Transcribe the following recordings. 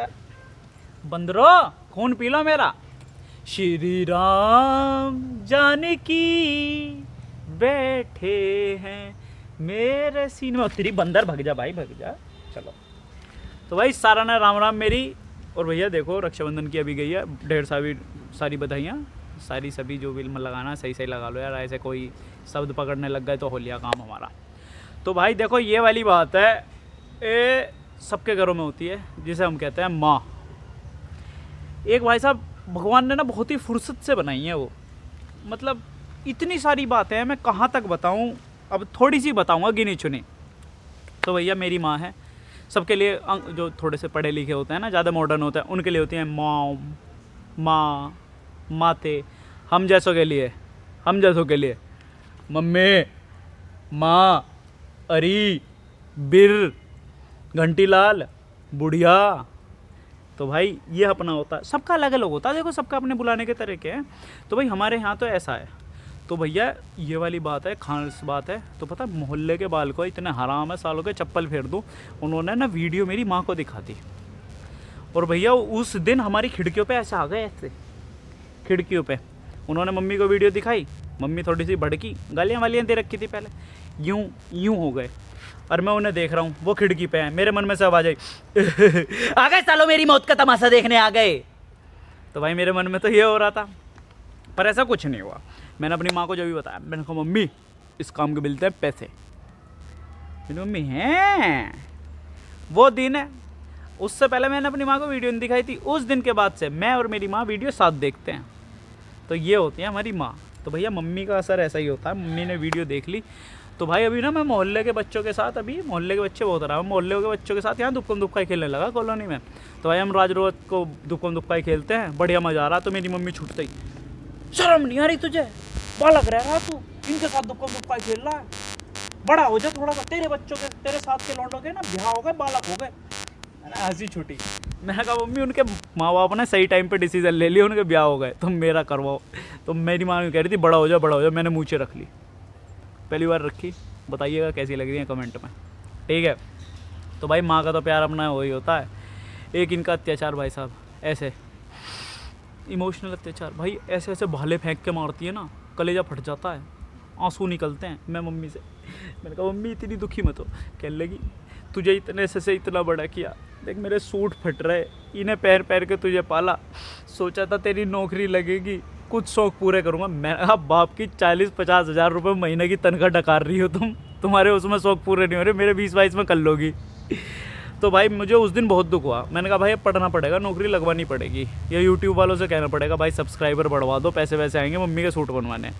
कहता है, बंदरो खून पी लो मेरा। श्री राम जानकी बैठे हैं मेरे सीने में। तेरी बंदर भग जा भाई, भग जा। चलो तो भाई सारा ना राम राम मेरी। और भैया देखो रक्षाबंधन की अभी गई है, ढेर सारी बधाइयाँ। सारी सभी जो भी लगाना सही सही लगा लो यार, ऐसे कोई शब्द पकड़ने लग गए तो हो लिया काम हमारा। तो भाई देखो ये वाली बात है, ये सबके घरों में होती है, जिसे हम कहते हैं माँ। एक भाई साहब भगवान ने ना बहुत ही फुर्सत से बनाई है वो, मतलब इतनी सारी बातें हैं, मैं कहाँ तक बताऊँ। अब थोड़ी सी बताऊँगा गिनी चुनी। तो भैया मेरी माँ है, सबके लिए जो थोड़े से पढ़े लिखे होते हैं ना, ज़्यादा मॉडर्न होते हैं, उनके लिए होती हैं मॉम, माँ, माते। हम जैसों के लिए मम्मी, माँ, अरी, बिर, घंटीलाल, बुढ़िया। तो भाई ये अपना होता है, सबका अलग अलग होता है। देखो सबका अपने बुलाने के तरीके हैं। तो भाई हमारे यहाँ तो ऐसा है। तो भैया ये वाली बात है, खास बात है। तो पता मोहल्ले के बाल को इतने हराम है, सालों के चप्पल फेर दूँ, उन्होंने ना वीडियो मेरी माँ को दिखा दी। और भैया उस दिन हमारी खिड़कियों पे ऐसे आ गए, ऐसे खिड़कियों पे उन्होंने मम्मी को वीडियो दिखाई। मम्मी थोड़ी सी भड़की, गालियाँ वालियाँ दे रखी थी पहले, यूं हो गए। और मैं उन्हें देख रहा हूँ, वो खिड़की पे है। मेरे मन में से आवाज आई, आ गए सालों मेरी मौत का तमाशा देखने आ गए। तो भाई मेरे मन में तो ये हो रहा था, पर ऐसा कुछ नहीं हुआ। मैंने अपनी माँ को जब भी बताया, मैंने कहा मम्मी इस काम के मिलते हैं पैसे। मेरी मम्मी हैं वो दिन है। उससे पहले मैंने अपनी माँ को वीडियो नहीं दिखाई थी। उस दिन के बाद से मैं और मेरी माँ वीडियो साथ देखते हैं। तो ये होती है हमारी माँ। तो भैया मम्मी का असर ऐसा ही होता है, मम्मी ने वीडियो देख ली। तो भाई अभी ना मैं मोहल्ले के बच्चों के साथ, अभी मोहल्ले के बच्चे बहुत रहा, मोहल्ले के बच्चों के साथ यहाँ दुक्कम दुक्का खेलने लगा कॉलोनी में। तो भाई हम रोज को दुक्कम दुक्का खेलते हैं, बढ़िया मज़ा आ रहा। तो मेरी मम्मी छूटते ही, शर्म नहीं आ रही तुझे, बालक रह रहा तू, इनके साथ दुक्कम दुक्का खेल रहा है, बड़ा हो जा थोड़ा सा। तेरे बच्चों के, तेरे साथ के लौटों के ना ब्याह हो गए, बालक हो गए। हंसी छूटी। मैंने कहा मम्मी उनके माँ बाप ने सही टाइम पे डिसीजन ले लिया, उनके ब्याह हो गए, तुम मेरा करवाओ। तो मेरी माँ कह रही थी बड़ा हो जा बड़ा हो जा। मैंने मुँह रख ली, पहली बार रखी। बताइएगा कैसी लग रही है कमेंट में, ठीक है। तो भाई माँ का तो प्यार अपना वही होता है। एक इनका अत्याचार भाई साहब, ऐसे इमोशनल अत्याचार, भाई ऐसे ऐसे भाले फेंक के मारती है ना, कलेजा फट जाता है, आंसू निकलते हैं। मैं मम्मी से, मैंने कहा मम्मी इतनी दुखी मत हो। कहने लगी तुझे इतने से इतना बड़ा किया, देख मेरे सूट फट रहे, इन्हें पैर पैर के तुझे पाला, सोचा था तेरी नौकरी लगेगी, कुछ शौक पूरे करूँगा। मैं कहा बाप की 40-50 हज़ार रुपये महीने की तनख्वाह डकार रही हो तुम, तुम्हारे उसमें शौक पूरे नहीं हो रहे, मेरे 20-22 में कर लोगी। तो भाई मुझे उस दिन बहुत दुख हुआ। मैंने कहा भाई अब पढ़ना पड़ेगा, नौकरी लगवानी पड़ेगी, या यूट्यूब वालों से कहना पड़ेगा भाई सब्सक्राइबर बढ़वा दो, पैसे वैसे आएंगे मम्मी के सूट बनवाने।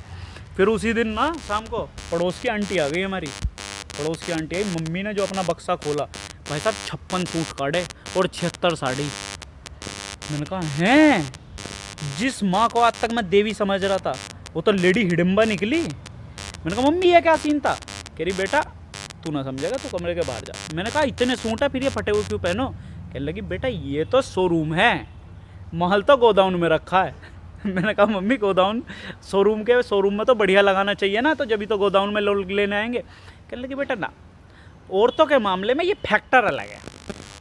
फिर उसी दिन ना शाम को पड़ोस की आंटी आ गई हमारी, पड़ोस की आंटी आई। मम्मी ने जो अपना बक्सा खोला, भाई साहब 56 सूट काटे और 76 साड़ी। मैंने कहा हैं, जिस माँ को आज तक मैं देवी समझ रहा था वो तो लेडी हिडिम्बा निकली। मैंने कहा मम्मी ये क्या सीन था? कह रही बेटा तू ना समझेगा, तो कमरे के बाहर जा। मैंने कहा इतने सूट है फिर ये फटे हुए क्यों पहनो? कहने लगी बेटा ये तो शोरूम है, महल तो गोदाउन में रखा है। मैंने कहा मम्मी गोदाउन शोरूम में तो बढ़िया लगाना चाहिए ना, तो जब भी तो गोदाउन में लोग लेने आएंगे। कहने लगी बेटा ना, औरतों के मामले में ये फैक्टर अलग है,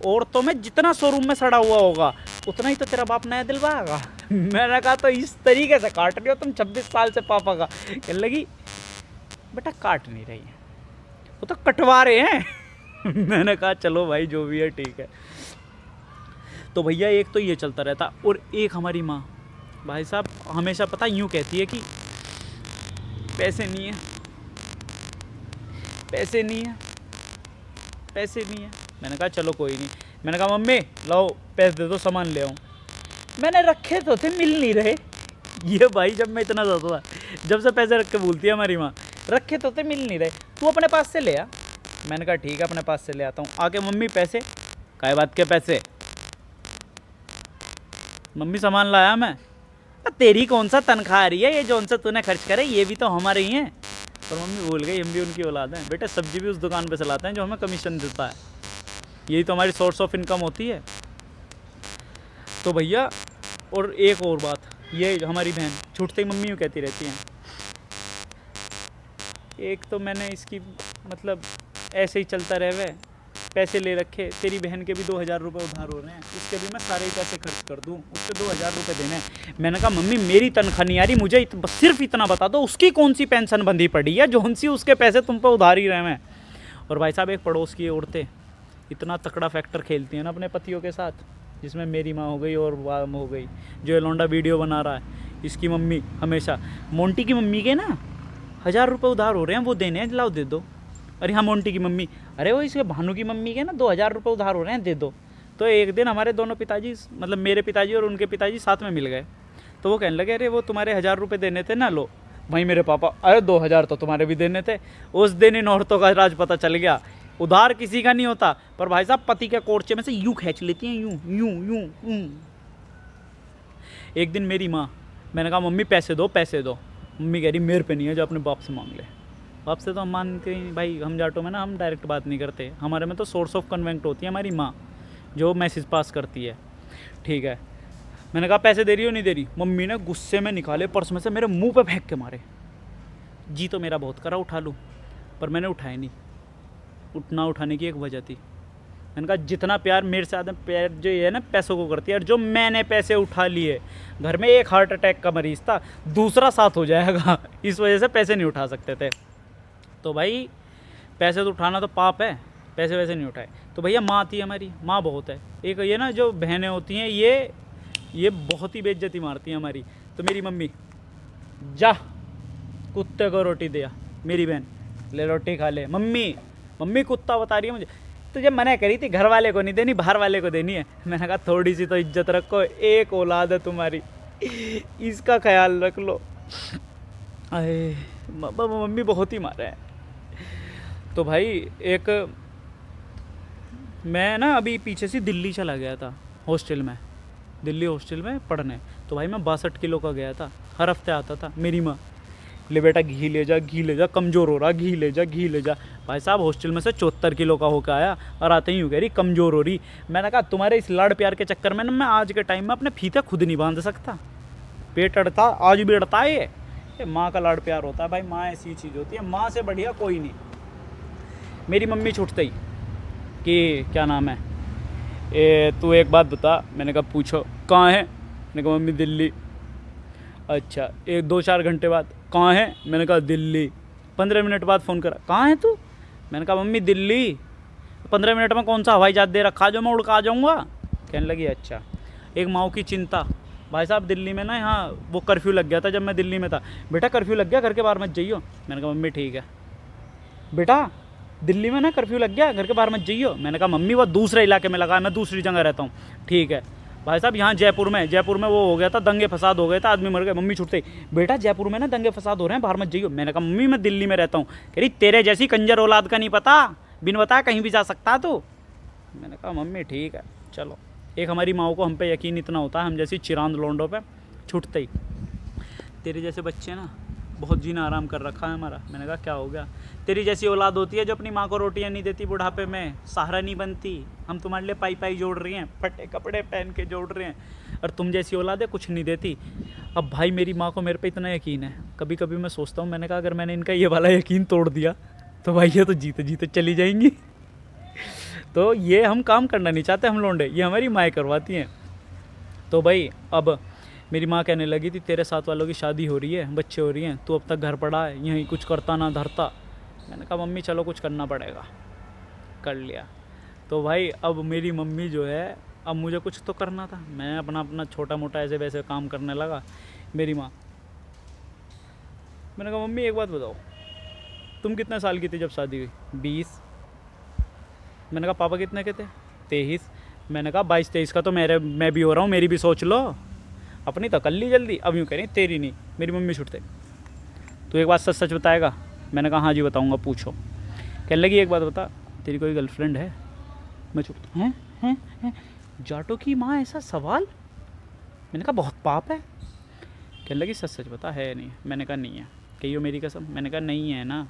औरतों में जितना शोरूम में सड़ा हुआ होगा उतना ही तो तेरा बाप नया दिलवाएगा। मैंने कहा तो इस तरीके से काट रही हो तुम 26 साल से पापा का? कहने लगी बेटा काट नहीं रही है, वो तो कटवा रहे हैं। मैंने कहा चलो भाई जो भी है ठीक है। तो भैया एक तो ये चलता रहता, और एक हमारी माँ भाई साहब हमेशा पता यूँ कहती है कि पैसे नहीं है, पैसे नहीं है, पैसे नहीं है। मैंने कहा चलो कोई नहीं। मैंने कहा मम्मी लाओ पैसे दे दो, सामान ले आऊँ। मैंने रखे तो थे, मिल नहीं रहे। ये भाई जब मैं इतना ज़्यादा था, जब से पैसे रख के बोलती है हमारी माँ, रखे तो थे मिल नहीं रहे, तू अपने पास से ले आ। मैंने कहा ठीक है अपने पास से ले आता हूँ। आके मम्मी पैसे, काय बात के पैसे? मम्मी सामान लाया मैं। तेरी कौन सा तनख्वाह आ रही है, ये जौन सा तूने खर्च करे ये भी तो हमारे ही हैं। और मम्मी भूल गई हम भी उनकी औलाद हैं। बेटा सब्जी भी उस दुकान पे चलाते हैं जो हमें कमीशन देता है, यही तो हमारी सोर्स ऑफ इनकम होती है। तो भैया और एक और बात, ये हमारी बहन छूटते ही मम्मी यूँ कहती रहती हैं। एक तो मैंने इसकी मतलब ऐसे ही चलता रहे, पैसे ले रखे, तेरी बहन के भी 2000 रुपये उधार हो रहे हैं, उसके भी मैं सारे ही पैसे खर्च कर दूँ, उसके 2000 रुपये देने हैं। मैंने कहा मम्मी मेरी तनख्वाह नहीं आ रही, मुझे सिर्फ इतना बता दो उसकी कौन सी पेंशन बंधी पड़ी है जो सी उसके पैसे तुम पर उधार ही रहे हैं। और भाई साहब एक पड़ोस की औरतें इतना तकड़ा फैक्टर खेलती हैं ना अपने पतियों के साथ, जिसमें मेरी माँ हो गई और वाम हो गई, जो ये लौंडा वीडियो बना रहा है इसकी मम्मी हमेशा, मोंटी की मम्मी के ना 1000 रुपये उधार हो रहे हैं वो देने हैं, लाओ दे दो। अरे हाँ मोंटी की मम्मी, अरे वो इसके भानु की मम्मी के ना 2000 रुपये उधार हो रहे हैं, दे दो। तो एक दिन हमारे दोनों पिताजी, मतलब मेरे पिताजी और उनके पिताजी साथ में मिल गए, तो वो कहने लगे अरे वो तुम्हारे 1000 रुपये देने थे ना, लो। भाई मेरे पापा, अरे 2000 तो तुम्हारे भी देने थे। उस दिन इन औरतों का राज पता चल गया, उधार किसी का नहीं होता, पर भाई साहब पति के कोर्चे में से यूं खींच लेती हैं, यूं यूं यूं यूं। एक दिन मेरी माँ, मैंने कहा मम्मी पैसे दो पैसे दो, मम्मी कह रही मेरे पे नहीं है, जो अपने बाप से मांग ले। बाप से तो हम मानते ही भाई, हम जाटों में ना हम डायरेक्ट बात नहीं करते, हमारे में तो सोर्स ऑफ कन्वेंट होती है हमारी माँ, जो मैसेज पास करती है, ठीक है। मैंने कहा पैसे दे रही हो नहीं दे रही, मम्मी ने गुस्से में निकाले पर्स में से, मेरे मुंह पे फेंक के मारे। जी तो मेरा बहुत करा उठा लूँ, पर मैंने उठाए नहीं, उठाने की एक वजह थी। मैंने कहा जितना प्यार मेरे से ज़्यादा प्यार जो ये है ना पैसों को करती है, और जो मैंने पैसे उठा लिए, घर में एक हार्ट अटैक का मरीज़ था, दूसरा साथ हो जाएगा, इस वजह से पैसे नहीं उठा सकते थे। तो भाई पैसे तो उठाना तो पाप है, पैसे वैसे नहीं उठाए। तो भैया माँ थी हमारी, माँ बहुत है। एक ये ना जो बहनें होती हैं ये बहुत ही बेइज्जती मारती हैं हमारी। तो मेरी मम्मी, जा कुत्ते को रोटी दिया, मेरी बहन ले रोटी खा ले। मम्मी कुत्ता बता रही है मुझे, तो जब मना करी थी घर वाले को नहीं देनी, बाहर वाले को देनी है। मैंने कहा थोड़ी सी तो इज्जत रखो, एक औलाद है तुम्हारी, इसका ख्याल रख लो। अरे मम्मी बहुत ही मारे हैं। तो भाई एक मैं ना अभी पीछे से दिल्ली चला गया था हॉस्टल में, दिल्ली हॉस्टल में पढ़ने। तो भाई मैं 62 किलो का गया था, हर हफ्ते आता था। मेरी माँ, ले बेटा घी ले जा, कमज़ोर हो रहा, घी ले जा। भाई साहब हॉस्टल में से 74 किलो का होकर आया, और आते ही यूँ कह रही कमज़ोर हो रही। मैंने कहा तुम्हारे इस लाड़ प्यार के चक्कर में ना मैं आज के टाइम में अपने फीते खुद नहीं बांध सकता, पेट अड़ता, आज भी अड़ता है ये माँ का लाड़ प्यार होता है भाई, माँ ऐसी चीज़ होती है, माँ से बढ़िया कोई नहीं। मेरी मम्मी छूटते ही कि क्या नाम है तू एक बात बता। मैंने कहा पूछो। कहाँ है? मैंने कहा मम्मी दिल्ली। अच्छा, 1-2-4 घंटे बाद कहाँ है? मैंने कहा दिल्ली। 15 मिनट बाद फ़ोन करा, कहाँ है तू? मैंने कहा मम्मी दिल्ली। 15 मिनट में कौन सा हवाई जहाज दे रखा जो मैं उड़ के आ जाऊँगा? कहने लगी अच्छा। एक माँ की चिंता, भाई साहब दिल्ली में ना यहाँ वो कर्फ्यू लग गया था जब मैं दिल्ली में था। बेटा कर्फ्यू लग गया, घर के बाहर मत जाइयो। मैंने कहा मम्मी ठीक है। बेटा दिल्ली में ना कर्फ्यू लग गया, घर के बाहर मत जाइयो। मैंने कहा मम्मी वो दूसरे इलाके में लगा, मैं दूसरी जगह रहता हूँ। ठीक है। भाई साहब यहाँ जयपुर में वो हो गया था, दंगे फसाद हो गए थे, आदमी मर गए। मम्मी छूटते ही, बेटा जयपुर में ना दंगे फसाद हो रहे हैं, बाहर मत जाइयो। मैंने कहा मम्मी मैं दिल्ली में रहता हूँ। कह रही तेरे जैसी कंजर औलाद का नहीं पता, बिन बताया कहीं भी जा सकता तू। मैंने कहा मम्मी ठीक है चलो। एक हमारी माँ को हम पे यकीन इतना होता है, हम जैसी चिरांद लोंडों पे छूटते ही, तेरे जैसे बच्चे ना बहुत जीना आराम कर रखा है हमारा। मैंने कहा क्या हो गया? तेरी जैसी औलाद होती है जो अपनी माँ को रोटियाँ नहीं देती, बुढ़ापे में सहारा नहीं बनती, हम तुम्हारे लिए पाई जोड़ रही हैं, फटे कपड़े पहन के जोड़ रहे हैं, और तुम जैसी औलाद है कुछ नहीं देती। अब भाई मेरी माँ को मेरे पे इतना यकीन है, कभी कभी मैं सोचता हूँ, मैंने कहा अगर मैंने इनका ये वाला यकीन तोड़ दिया तो भाई ये तो जीते जीते चली जाएंगी। तो ये हम काम करना नहीं चाहते हम लोंडे, ये हमारी माएँ करवाती हैं। तो भाई अब मेरी माँ कहने लगी थी तेरे साथ वालों की शादी हो रही है, बच्चे हो रही हैं, तू अब तक घर पड़ा है, यहीं कुछ करता ना धरता। मैंने कहा मम्मी चलो कुछ करना पड़ेगा, कर लिया। तो भाई अब मेरी मम्मी जो है, अब मुझे कुछ तो करना था, मैं अपना छोटा मोटा ऐसे वैसे काम करने लगा। मेरी माँ, मैंने कहा मम्मी एक बात बताओ, तुम कितने साल की थी जब शादी हुई? 20। मैंने कहा पापा कितने के थे? 23। मैंने कहा 22-23 का तो मैं भी हो रहा हूँ, मेरी भी सोच लो, अपनी तो कर ली जल्दी। अब यूँ कह रही तेरी नहीं। मेरी मम्मी छुटते, तू एक बात सच सच बताएगा? मैंने कहा हाँ जी बताऊँगा, पूछो। कहने लगी एक बात बता, तेरी कोई गर्लफ्रेंड है? मैं चुप, हैं जाटो की माँ ऐसा सवाल? मैंने कहा बहुत पाप है। कहने लगी सच सच बता, है नहीं? मैंने कहा नहीं है। कहियो मेरी कसम। मैंने कहा नहीं है ना,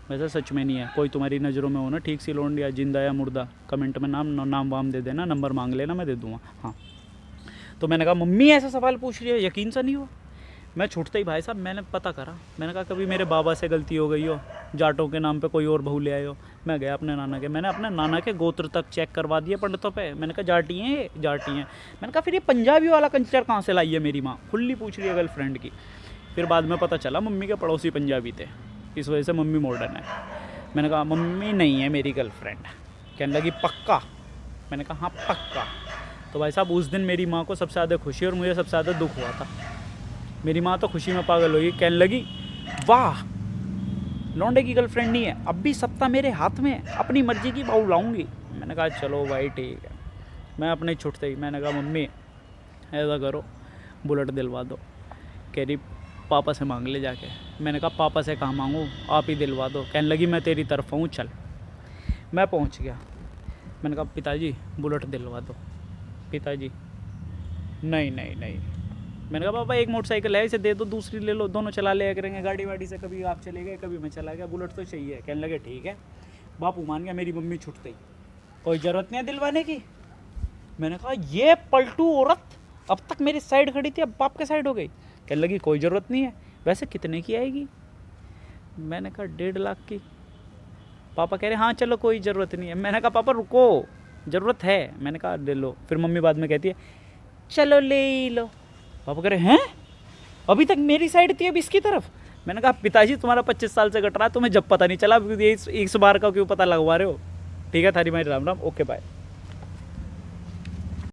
वैसा सच में नहीं है। कोई तुम्हारी नज़रों में हो ना ठीक सी लोंड, या जिंदा या मुर्दा, कमेंट में नाम वाम दे देना, नंबर मांग लेना, मैं दे दूँगा। हाँ। तो मैंने कहा मम्मी ऐसा सवाल पूछ रही है, यकीन सा नहीं हुआ? मैं छूटते ही भाई साहब मैंने पता करा, मैंने कहा कभी मेरे बाबा से गलती हो गई हो, जाटों के नाम पे कोई और बहू ले आए हो। मैं गया अपने नाना के, मैंने अपने नाना के गोत्र तक चेक करवा दिए पंडितों पे। मैंने कहा जाटी हैं ये, जाटी हैं। मैंने कहा फिर ये पंजाबी वाला कल्चर कहाँ से लाई है मेरी माँ, खुली पूछ रही है गर्लफ्रेंड की। फिर बाद में पता चला मम्मी के पड़ोसी पंजाबी थे, इस वजह से मम्मी मॉडर्न है। मैंने कहा मम्मी नहीं है मेरी गर्लफ्रेंड। कहने लगी पक्का? मैंने कहा हाँ पक्का। तो भाई साहब उस दिन मेरी माँ को सबसे ज़्यादा खुशी और मुझे सबसे ज़्यादा दुख हुआ था। मेरी माँ तो खुशी में पागल हुई, कहने लगी वाह लौंडे की गर्लफ्रेंड नहीं है, अब भी सत्ता मेरे हाथ में है, अपनी मर्जी की बहू लाऊंगी। मैंने कहा चलो भाई ठीक है। मैं अपने छुटते ही मैंने कहा मम्मी ऐसा करो बुलेट दिलवा दो। कह रही पापा से मांग ले जाके। मैंने कहा पापा से कहाँ मांगूँ, आप ही दिलवा दो। कहने लगी मैं तेरी तरफ हूँ चल। मैं पहुँच गया, मैंने कहा पिताजी बुलेट दिलवा दो। पिताजी नहीं नहीं नहीं। मैंने कहा पापा एक मोटरसाइकिल है इसे दे दो, दूसरी ले लो, दोनों चला लिया करेंगे गाड़ी वाड़ी से, कभी आप चले गए कभी मैं चला गया, बुलेट तो चाहिए। कहने लगे ठीक है। बापू मान गया। मेरी मम्मी छुटते ही कोई ज़रूरत नहीं है दिलवाने की। मैंने कहा ये पलटू औरत अब तक मेरी साइड खड़ी थी, अब बाप के साइड हो गई। कहने लगी कोई ज़रूरत नहीं है। वैसे कितने की आएगी? मैंने कहा 1.5 लाख की। पापा कह रहे हाँ चलो कोई ज़रूरत नहीं है। मैंने कहा पापा रुको ज़रूरत है। मैंने कहा ले लो। फिर मम्मी बाद में कहती है चलो ले ही लो। पापा कह रहे हैं अभी तक मेरी साइड थी अब इसकी तरफ। मैंने कहा पिताजी तुम्हारा 25 साल से कट रहा है, तुम्हें जब पता नहीं चला, इस बार का क्यों पता लगवा रहे हो। ठीक है थारी मारी राम राम, ओके बाय।